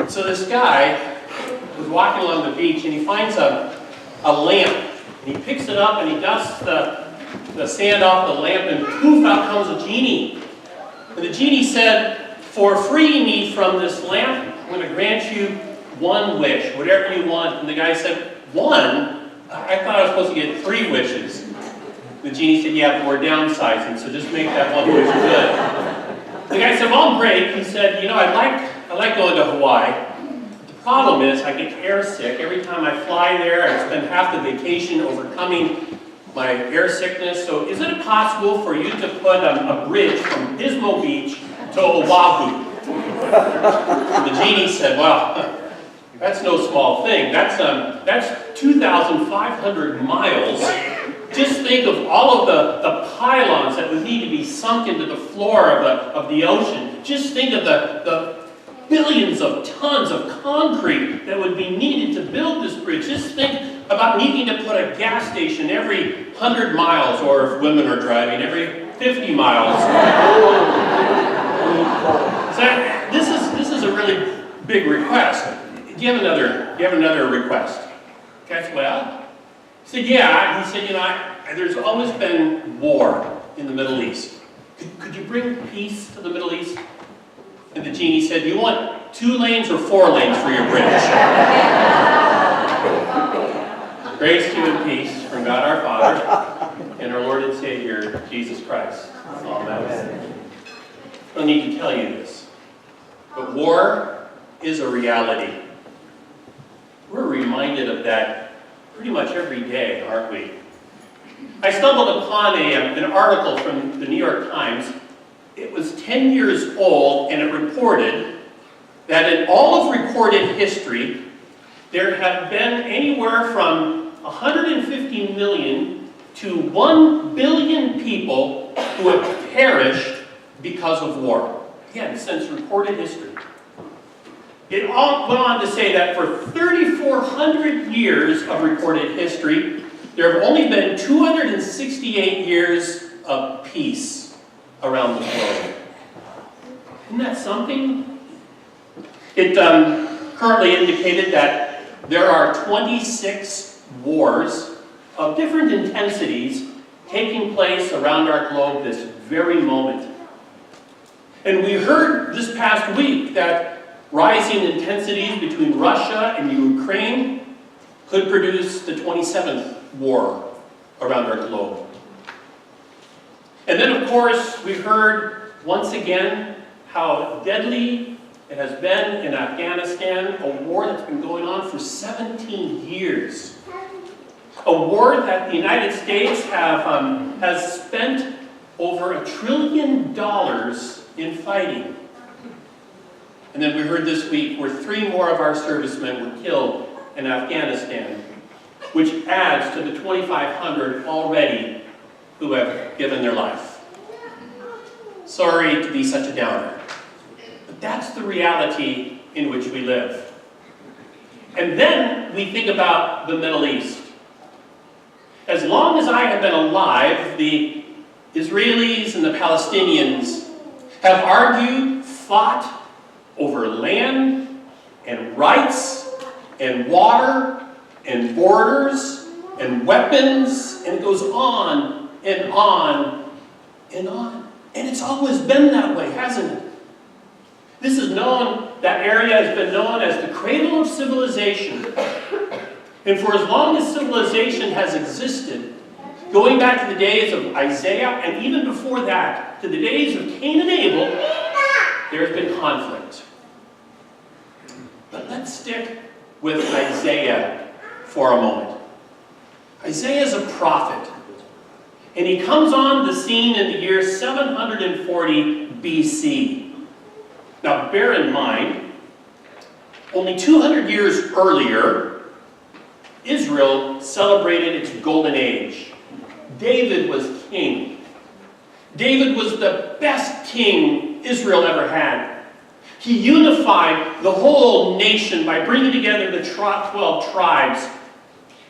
So this guy was walking along the beach and he finds a lamp. And he picks it up and he dusts the sand off the lamp and poof, out comes a genie. And the genie said, for freeing me from this lamp, I'm going to grant you one wish, whatever you want. And the guy said, one? I thought I was supposed to get 3 wishes. The genie said, yeah, but we're downsizing, so just make that one wish good. The guy said, well, great. He said, you know, I like going to Hawaii. The problem is I get airsick. Every time I fly there, I spend half the vacation overcoming my air sickness. So is it possible for you to put a bridge from Pismo Beach to Oahu? And the genie said, well, that's no small thing. That's 2,500 miles. Just think of all of the pylons that would need to be sunk into the floor of the ocean. Just think of the billions of tons of concrete that would be needed to build this bridge. Just think about needing to put a gas station every 100 miles, or if women are driving, every 50 miles. So this is a really big request. Do you have another request? Okay, so, well, he said, yeah. He said, you know, there's always been war in the Middle East. Could you bring peace to the Middle East? And the genie said, do you want 2 lanes or 4 lanes for your bridge? Grace to you and peace from God our Father and our Lord and Savior, Jesus Christ. Amen. I don't need to tell you this, but war is a reality. We're reminded of that pretty much every day, aren't we? I stumbled upon an article from the New York Times. It was 10 years old, and it reported that in all of recorded history, there have been anywhere from 150 million to 1 billion people who have perished because of war. Again, since recorded history. It all went on to say that for 3,400 years of recorded history, there have only been 268 years of peace around the globe. Isn't that something? It currently indicated that there are 26 wars of different intensities taking place around our globe this very moment. And we heard this past week that rising intensities between Russia and Ukraine could produce the 27th war around our globe. And then, of course, we heard once again how deadly it has been in Afghanistan, a war that's been going on for 17 years. A war that the United States has spent over $1 trillion in fighting. And then we heard this week where 3 more of our servicemen were killed in Afghanistan, which adds to the 2,500 already who have given their life. Sorry to be such a downer, but that's the reality in which we live. And then we think about the Middle East. As long as I have been alive, the Israelis and the Palestinians have argued, fought over land and rights and water and borders and weapons, and it goes on and on and on. And it's always been that way, hasn't it? This is known, that area has been known as the cradle of civilization. And for as long as civilization has existed, going back to the days of Isaiah, and even before that, to the days of Cain and Abel, there has been conflict. But let's stick with Isaiah for a moment. Isaiah is a prophet, and he comes on the scene in the year 740 BC. Now, bear in mind, only 200 years earlier, Israel celebrated its golden age. David was king. David was the best king Israel ever had. He unified the whole nation by bringing together the 12 tribes.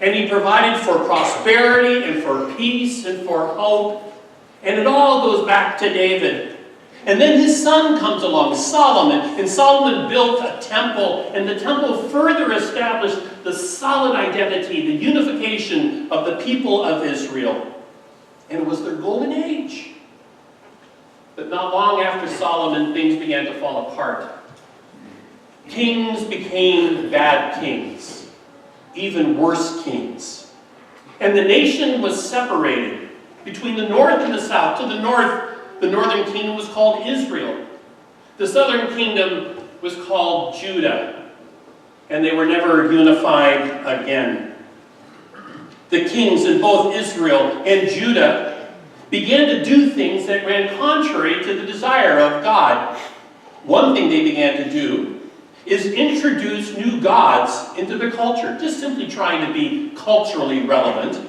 And he provided for prosperity and for peace and for hope. And it all goes back to David. And then his son comes along, Solomon, and Solomon built a temple, and the temple further established the solid identity, the unification of the people of Israel. And it was their golden age. But not long after Solomon, things began to fall apart. Kings became bad kings, even worse kings. And the nation was separated between the north and the south. To the north, the northern kingdom was called Israel. The southern kingdom was called Judah. And they were never unified again. The kings in both Israel and Judah began to do things that ran contrary to the desire of God. One thing they began to do is introduce new gods into their culture, just simply trying to be culturally relevant.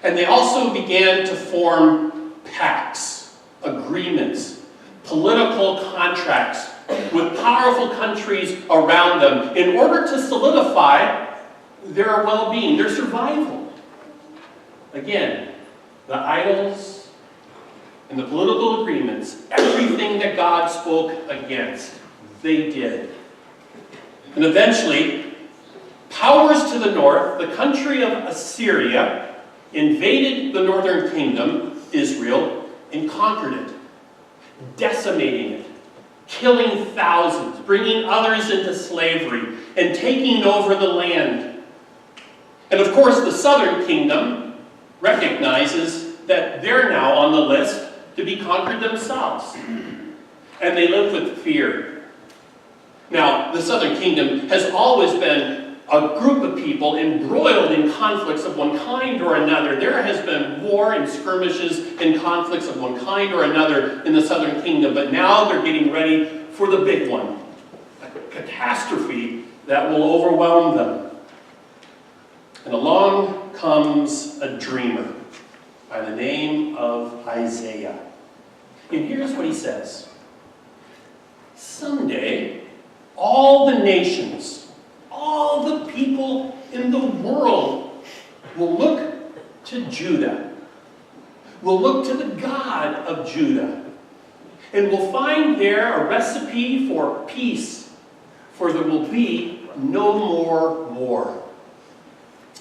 And they also began to form pacts, agreements, political contracts with powerful countries around them in order to solidify their well-being, their survival. Again, the idols and the political agreements, everything that God spoke against, they did. And eventually, powers to the north, the country of Assyria, invaded the northern kingdom, Israel, and conquered it, decimating it, killing thousands, bringing others into slavery, and taking over the land. And of course, the southern kingdom recognizes that they're now on the list to be conquered themselves. And they live with fear. Now, the southern kingdom has always been a group of people embroiled in conflicts of one kind or another. There has been war and skirmishes and conflicts of one kind or another in the southern kingdom, but now they're getting ready for the big one, a catastrophe that will overwhelm them. And along comes a dreamer by the name of Isaiah. And here's what he says. Someday, all the nations, all the people in the world will look to Judah, will look to the God of Judah, and will find there a recipe for peace, for there will be no more war.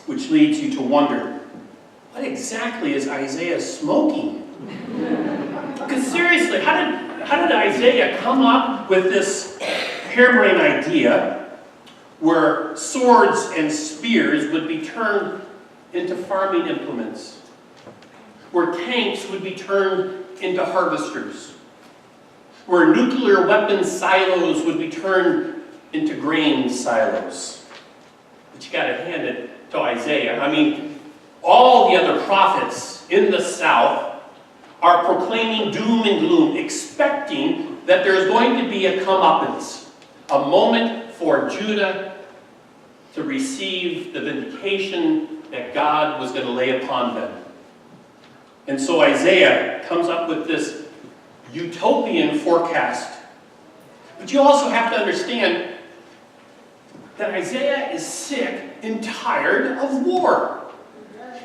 Which leads you to wonder, what exactly is Isaiah smoking? Because seriously, how did Isaiah come up with this harebrained idea where swords and spears would be turned into farming implements, where tanks would be turned into harvesters, where nuclear weapon silos would be turned into grain silos? But you got to hand it to Isaiah. I mean, all the other prophets in the south are proclaiming doom and gloom, expecting that there's going to be a comeuppance, a moment for Judah to receive the vindication that God was going to lay upon them. And so Isaiah comes up with this utopian forecast. But you also have to understand that Isaiah is sick and tired of war.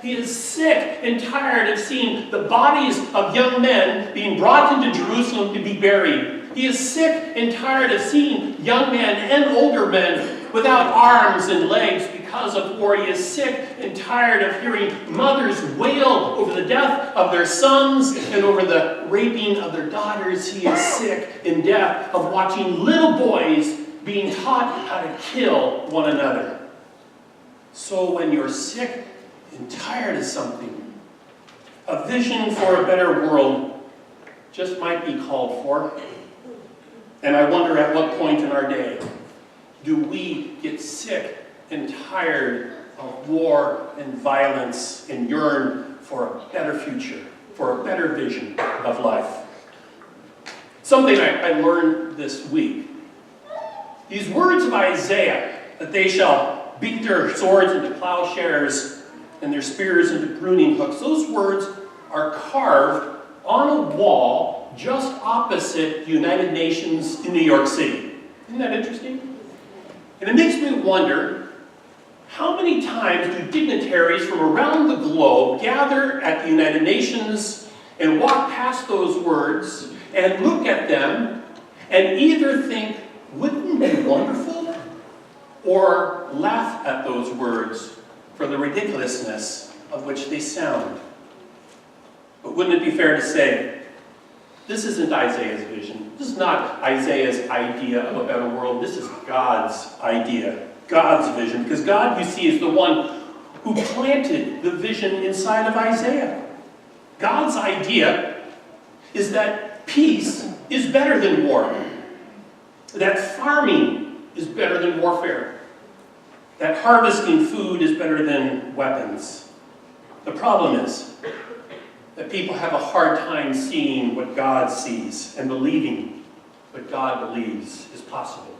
He is sick and tired of seeing the bodies of young men being brought into Jerusalem to be buried. He is sick and tired of seeing young men and older men without arms and legs because of war. He is sick and tired of hearing mothers wail over the death of their sons and over the raping of their daughters. He is sick and deaf of watching little boys being taught how to kill one another. So when you're sick and tired of something, a vision for a better world just might be called for. And I wonder at what point in our day do we get sick and tired of war and violence and yearn for a better future, for a better vision of life. Something I learned this week. These words of Isaiah, that they shall beat their swords into plowshares and their spears into pruning hooks, those words are carved on a wall just opposite the United Nations in New York City. Isn't that interesting? And it makes me wonder, how many times do dignitaries from around the globe gather at the United Nations and walk past those words and look at them and either think, wouldn't it be wonderful? Or laugh at those words for the ridiculousness of which they sound. But wouldn't it be fair to say, this isn't Isaiah's vision. This is not Isaiah's idea of a better world. This is God's idea, God's vision. Because God, you see, is the one who planted the vision inside of Isaiah. God's idea is that peace is better than war. That farming is better than warfare. That harvesting food is better than weapons. The problem is that people have a hard time seeing what God sees and believing what God believes is possible.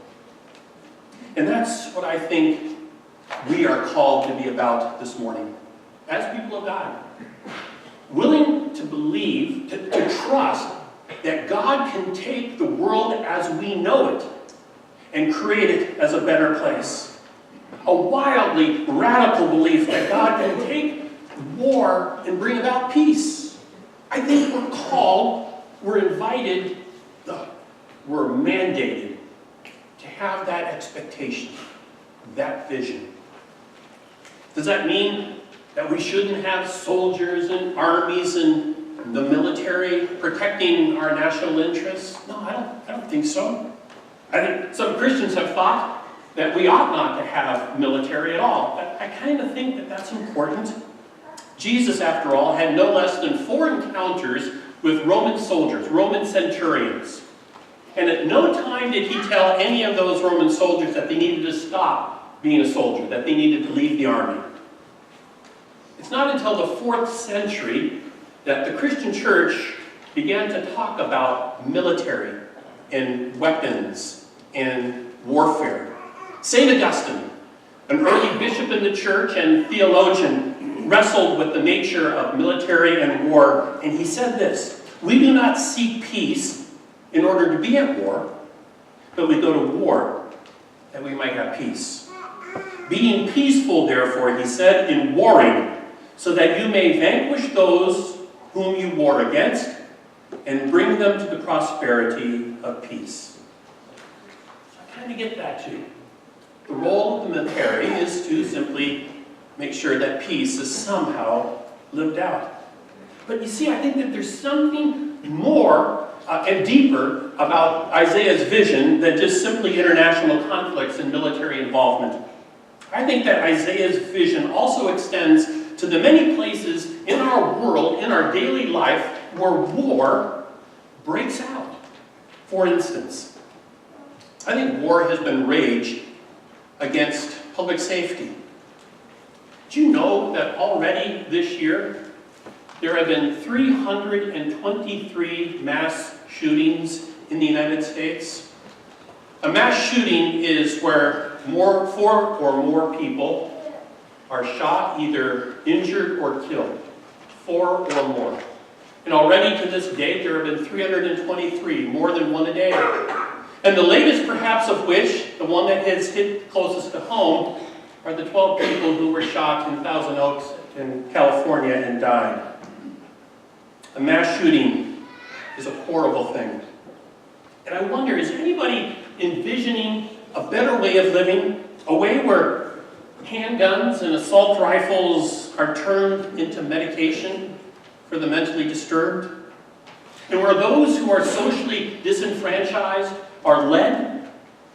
And that's what I think we are called to be about this morning as people of God. Willing to believe, to trust that God can take the world as we know it and create it as a better place. A wildly radical belief that God can take war and bring about peace. I think we're called, we're invited, we're mandated to have that expectation, that vision. Does that mean that we shouldn't have soldiers and armies and the military protecting our national interests? No, I don't think so. I think some Christians have thought that we ought not to have military at all. But I kind of think that that's important. Jesus, after all, had no less than 4 encounters with Roman soldiers, Roman centurions. And at no time did he tell any of those Roman soldiers that they needed to stop being a soldier, that they needed to leave the army. It's not until the 4th century that the Christian church began to talk about military and weapons and warfare. St. Augustine, an early bishop in the church and theologian, wrestled with the nature of military and war, and he said this: we do not seek peace in order to be at war, but we go to war that we might have peace. Being peaceful, therefore, he said, in warring, so that you may vanquish those whom you war against and bring them to the prosperity of peace. So I kind of get that too. The role of the military is to simply make sure that peace is somehow lived out. But you see, I think that there's something more and deeper about Isaiah's vision than just simply international conflicts and military involvement. I think that Isaiah's vision also extends to the many places in our world, in our daily life, where war breaks out. For instance, I think war has been waged against public safety. Do you know that already this year there have been 323 mass shootings in the United States? A mass shooting is where 4 or more people are shot, either injured or killed. 4 or more. And already to this date, there have been 323, more than one a day. And the latest, perhaps, of which, the one that has hit closest to home, are the 12 people who were shot in Thousand Oaks in California and died. A mass shooting is a horrible thing. And I wonder, is anybody envisioning a better way of living? A way where handguns and assault rifles are turned into medication for the mentally disturbed? And where those who are socially disenfranchised are led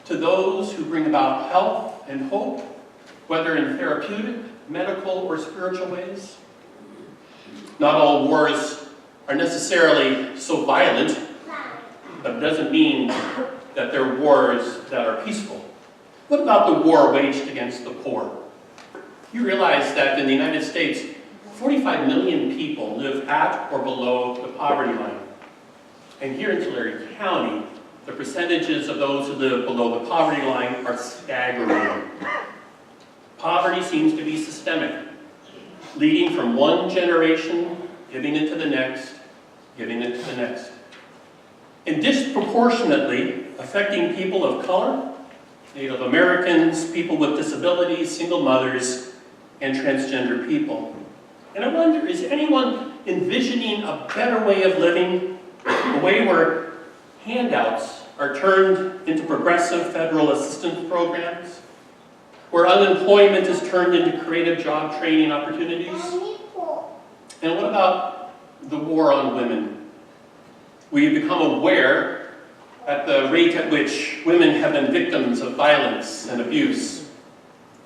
to those who bring about health and hope, whether in therapeutic, medical, or spiritual ways? Not all wars are necessarily so violent, but it doesn't mean that they're wars that are peaceful. What about the war waged against the poor? You realize that in the United States, 45 million people live at or below the poverty line. And here in Tulare County, the percentages of those who live below the poverty line are staggering. Poverty seems to be systemic, leading from one generation, giving it to the next, giving it to the next, and disproportionately affecting people of color, Native Americans, people with disabilities, single mothers, and transgender people. And I wonder, is anyone envisioning a better way of living? A way where handouts are turned into progressive federal assistance programs, where unemployment is turned into creative job training opportunities. And what about the war on women? We've become aware at the rate at which women have been victims of violence and abuse.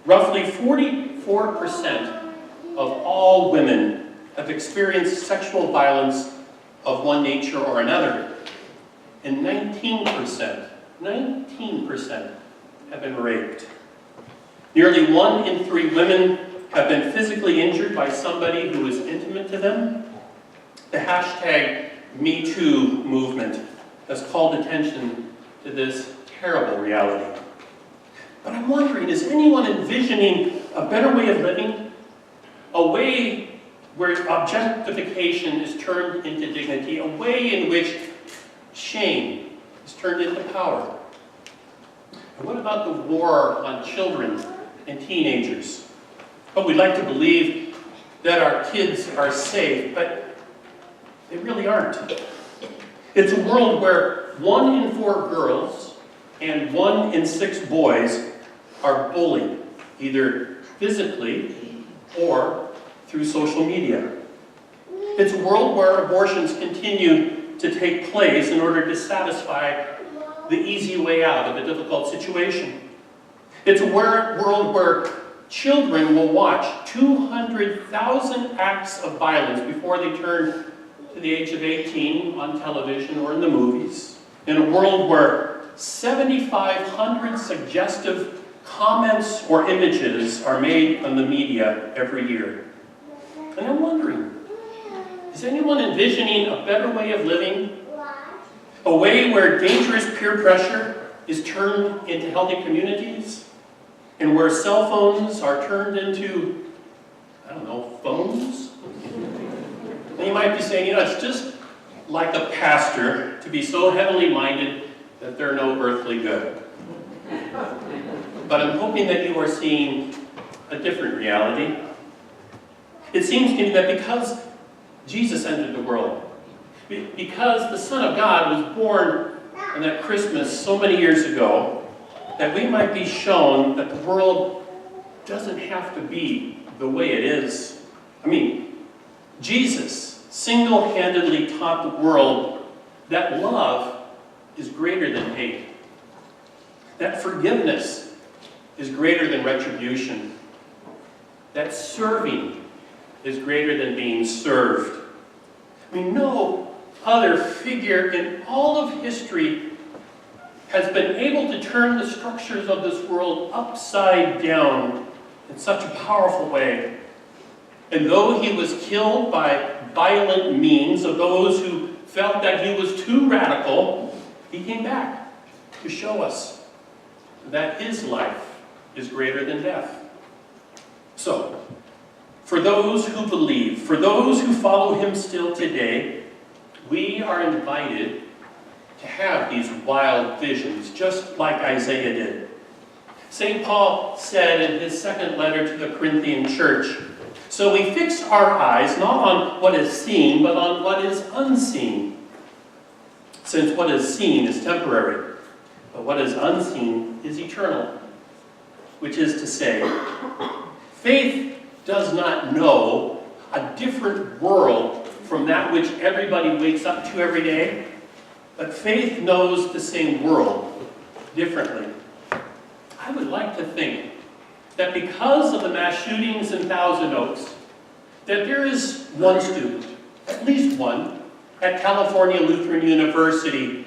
Roughly 44% of all women have experienced sexual violence of one nature or another. And 19% have been raped. Nearly 1 in 3 women have been physically injured by somebody who is intimate to them. The hashtag #MeToo movement has called attention to this terrible reality. But I'm wondering, is anyone envisioning a better way of living? A way where objectification is turned into dignity, a way in which shame is turned into power. And what about the war on children and teenagers? But we'd like to believe that our kids are safe, but they really aren't. It's a world where 1 in 4 girls and 1 in 6 boys are bullied, either physically or through social media. It's a world where abortions continue to take place in order to satisfy the easy way out of a difficult situation. It's a world where children will watch 200,000 acts of violence before they turn to the age of 18 on television or in the movies. In a world where 7,500 suggestive comments or images are made on the media every year. And I'm wondering, is anyone envisioning a better way of living? A way where dangerous peer pressure is turned into healthy communities? And where cell phones are turned into, I don't know, phones? And you might be saying, it's just like a pastor to be so heavenly minded that they're no earthly good. But I'm hoping that you are seeing a different reality. It seems to me that because Jesus entered the world, because the Son of God was born on that Christmas so many years ago, that we might be shown that the world doesn't have to be the way it is. I mean, Jesus single-handedly taught the world that love is greater than hate, that forgiveness is greater than retribution, that serving is greater than being served. I mean, no other figure in all of history has been able to turn the structures of this world upside down in such a powerful way. And though he was killed by violent means of those who felt that he was too radical, he came back to show us that his life is greater than death. So, for those who believe, for those who follow him still today, we are invited to have these wild visions, just like Isaiah did. St. Paul said in his second letter to the Corinthian church, "So we fix our eyes not on what is seen, but on what is unseen. Since what is seen is temporary, but what is unseen is eternal." Which is to say, faith does not know a different world from that which everybody wakes up to every day, but faith knows the same world differently. I would like to think that because of the mass shootings in Thousand Oaks, that there is one student, at least one, at California Lutheran University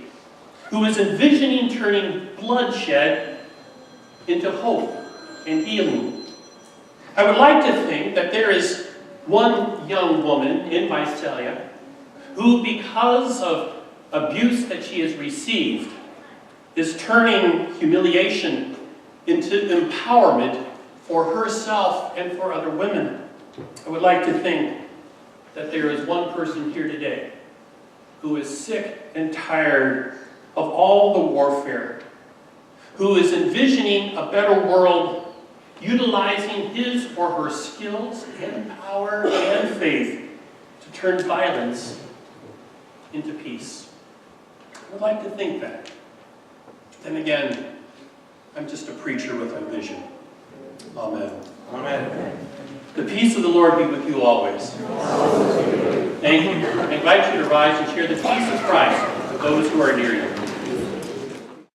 who is envisioning turning bloodshed into hope and healing. I would like to think that there is one young woman in Visalia who, because of abuse that she has received, is turning humiliation into empowerment for herself and for other women. I would like to think that there is one person here today who is sick and tired of all the warfare, who is envisioning a better world, utilizing his or her skills and power and faith to turn violence into peace. I would like to think that. Then again, I'm just a preacher with a vision. Amen. Amen. The peace of the Lord be with you always. Thank you. I invite you to rise and share the peace of Christ with those who are near you.